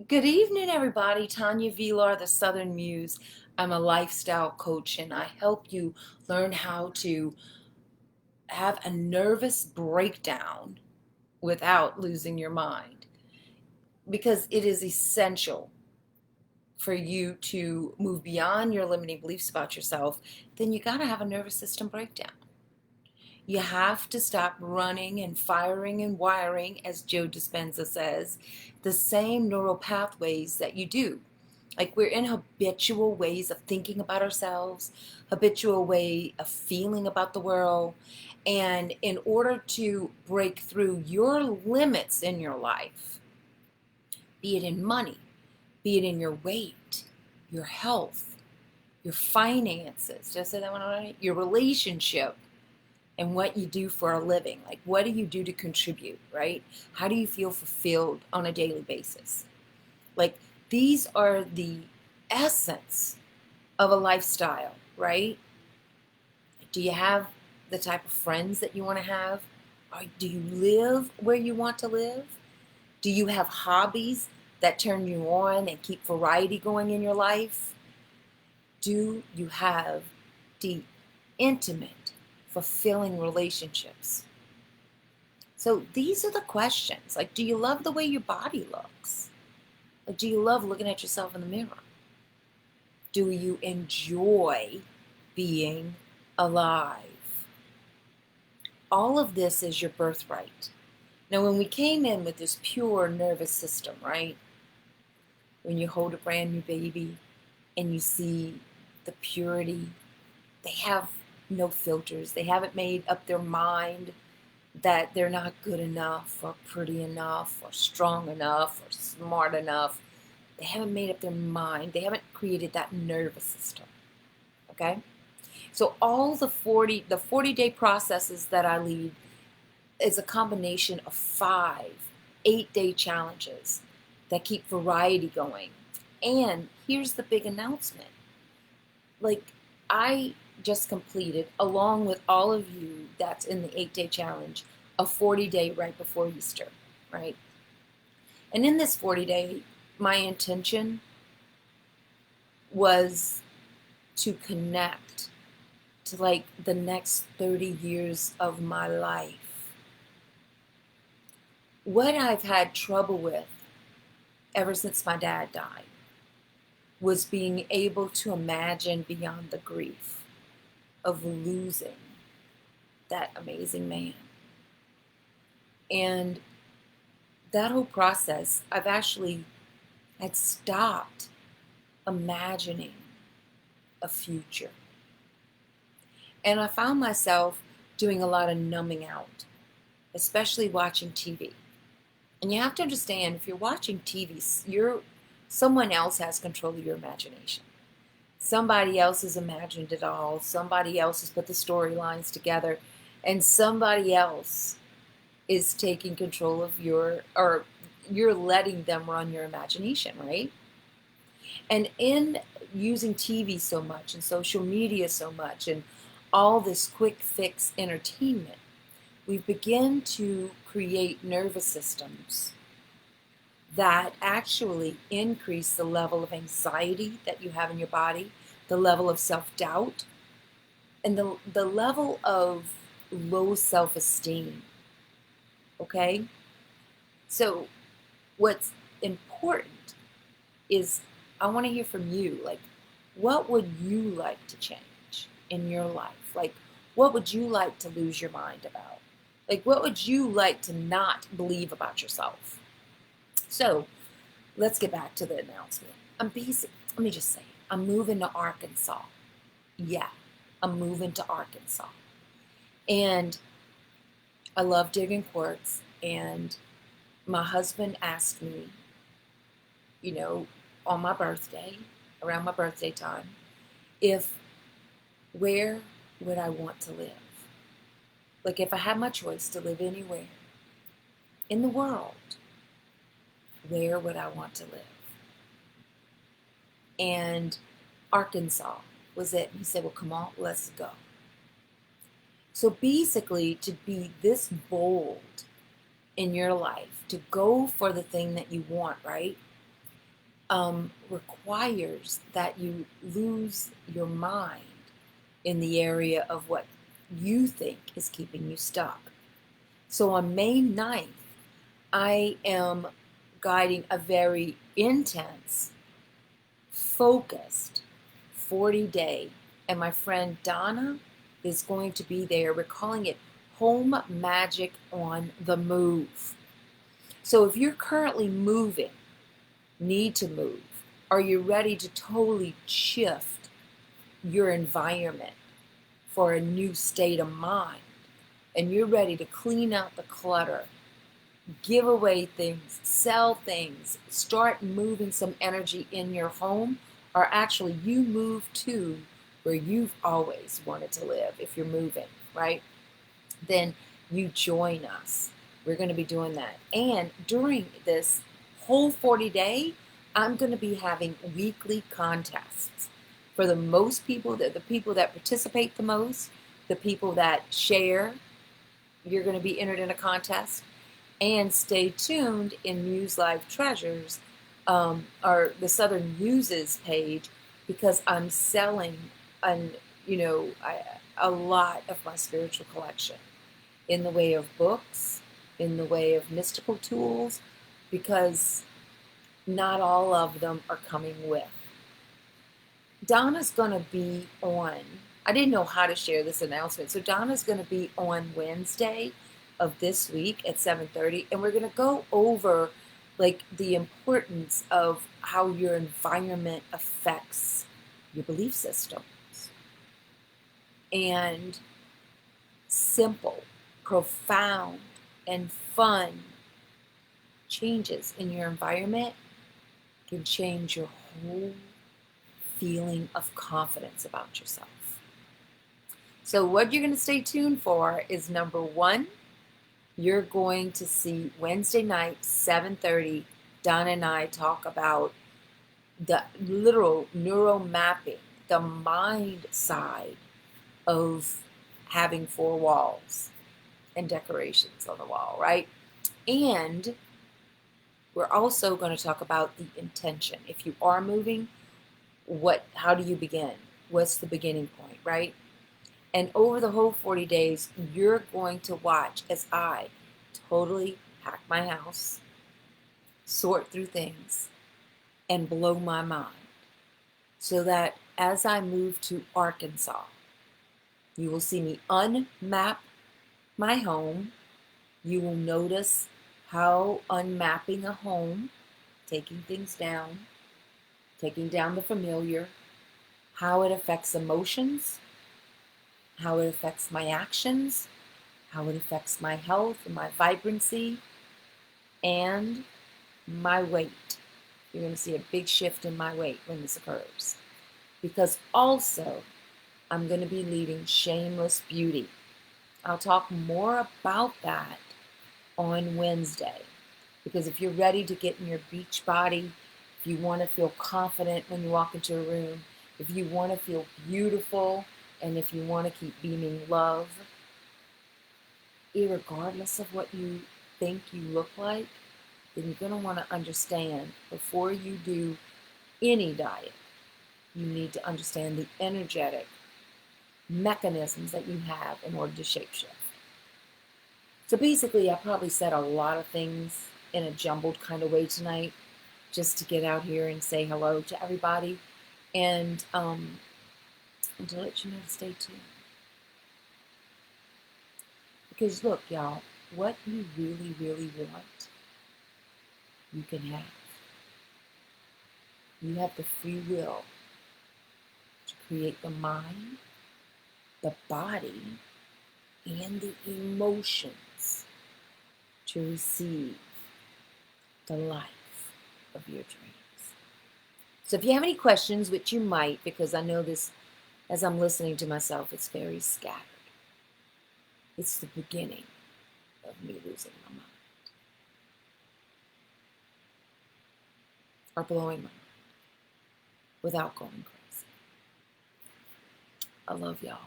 Good evening, everybody. Tanya Vilar, the Southern Muse. I'm a lifestyle coach and I help you learn how to have a nervous breakdown without losing your mind because it is essential for you to move beyond your limiting beliefs about yourself. Then you got to have a nervous system breakdown. You have to stop running and firing and wiring, as Joe Dispenza says, the same neural pathways that you do. Like we're in habitual ways of thinking about ourselves, habitual way of feeling about the world. And in order to break through your limits in your life, be it in money, be it in your weight, your health, your finances, just say that one already, your relationship, and what you do for a living. Like, what do you do to contribute, right? How do you feel fulfilled on a daily basis? Like, these are the essence of a lifestyle, right? Do you have the type of friends that you want to have? Or do you live where you want to live? Do you have hobbies that turn you on and keep variety going in your life? Do you have deep, intimate, fulfilling relationships? So these are the questions. Like, do you love the way your body looks? Like, do you love looking at yourself in the mirror? Do you enjoy being alive? All of this is your birthright. Now, when we came in with this pure nervous system, right? When you hold a brand new baby and you see the purity, they have no filters. They haven't made up their mind that they're not good enough or pretty enough or strong enough or smart enough. They haven't made up their mind. They haven't created that nervous system. Okay? So all the 40-day processes that I lead is a combination of 5 8-day challenges that keep variety going. And here's the big announcement. Like, I just completed, along with all of you that's in the 8-day challenge, a 40-day right before Easter, right? And in this 40-day, my intention was to connect to like the next 30 years of my life. What I've had trouble with ever since my dad died was being able to imagine beyond the grief of losing that amazing man. And that whole process, I've actually had stopped imagining a future. And I found myself doing a lot of numbing out, especially watching TV. And you have to understand, if you're watching TV, someone else has control of your imagination. Somebody else has imagined it all. Somebody else has put the storylines together. And somebody else is taking control of or you're letting them run your imagination, right? And in using TV so much and social media so much and all this quick fix entertainment, we begin to create nervous systems that actually increase the level of anxiety that you have in your body, the level of self-doubt, and the level of low self-esteem. Okay? So what's important is I want to hear from you. Like, what would you like to change in your life? Like, what would you like to lose your mind about? Like, what would you like to not believe about yourself? So let's get back to the announcement. Let me just say, I'm moving to Arkansas. Yeah, I'm moving to Arkansas. And I love digging quartz. And my husband asked me, on my birthday, around my birthday time, where would I want to live? Like, if I had my choice to live anywhere in the world, where would I want to live? And Arkansas was it. And he said, well, come on, let's go. So basically, to be this bold in your life, to go for the thing that you want, right? requires that you lose your mind in the area of what you think is keeping you stuck. So on May 9th, I am guiding a very intense, focused 40-day, and my friend Donna is going to be there. We're calling it Home Magic on the Move. So if you're currently moving, need to move, are you ready to totally shift your environment for a new state of mind, and you're ready to clean out the clutter, give away things, sell things, start moving some energy in your home, or actually you move to where you've always wanted to live if you're moving, right? Then you join us. We're going to be doing that. And during this whole 40-day, I'm going to be having weekly contests. For the most people, the people that participate the most, the people that share, you're going to be entered in a contest. And stay tuned in Muse Live Treasures, or the Southern Muses page, because I'm selling a lot of my spiritual collection in the way of books, in the way of mystical tools, because not all of them are coming with. Donna's going to be on, I didn't know how to share this announcement, so Donna's going to be on Wednesday of this week at 7:30, and we're going to go over like the importance of how your environment affects your belief systems, and simple, profound, and fun changes in your environment can change your whole feeling of confidence about yourself. So what you're going to stay tuned for is, number one, you're going to see Wednesday night, 7:30, Donna and I talk about the literal neural mapping, the mind side of having four walls and decorations on the wall, right? And we're also going to talk about the intention. If you are moving, how do you begin? What's the beginning point, right? And over the whole 40 days, you're going to watch as I totally pack my house, sort through things, and blow my mind. So that as I move to Arkansas, you will see me unmap my home. You will notice how unmapping a home, taking things down, taking down the familiar, how it affects emotions, how it affects my actions, how it affects my health and my vibrancy, and my weight. You're going to see a big shift in my weight when this occurs. Because also, I'm going to be leading Shameless Beauty. I'll talk more about that on Wednesday. Because if you're ready to get in your beach body, if you want to feel confident when you walk into a room, if you want to feel beautiful, and if you want to keep beaming love, irregardless of what you think you look like, then you're going to want to understand, before you do any diet, you need to understand the energetic mechanisms that you have in order to shapeshift. So basically, I probably said a lot of things in a jumbled kind of way tonight, just to get out here and say hello to everybody, and to let you know to stay tuned. Because look, y'all, what you really, really want, you can have. You have the free will to create the mind, the body, and the emotions to receive the life of your dreams. So if you have any questions, which you might, because I know this, as I'm listening to myself, it's very scattered. It's the beginning of me losing my mind, or blowing my mind, without going crazy. I love y'all.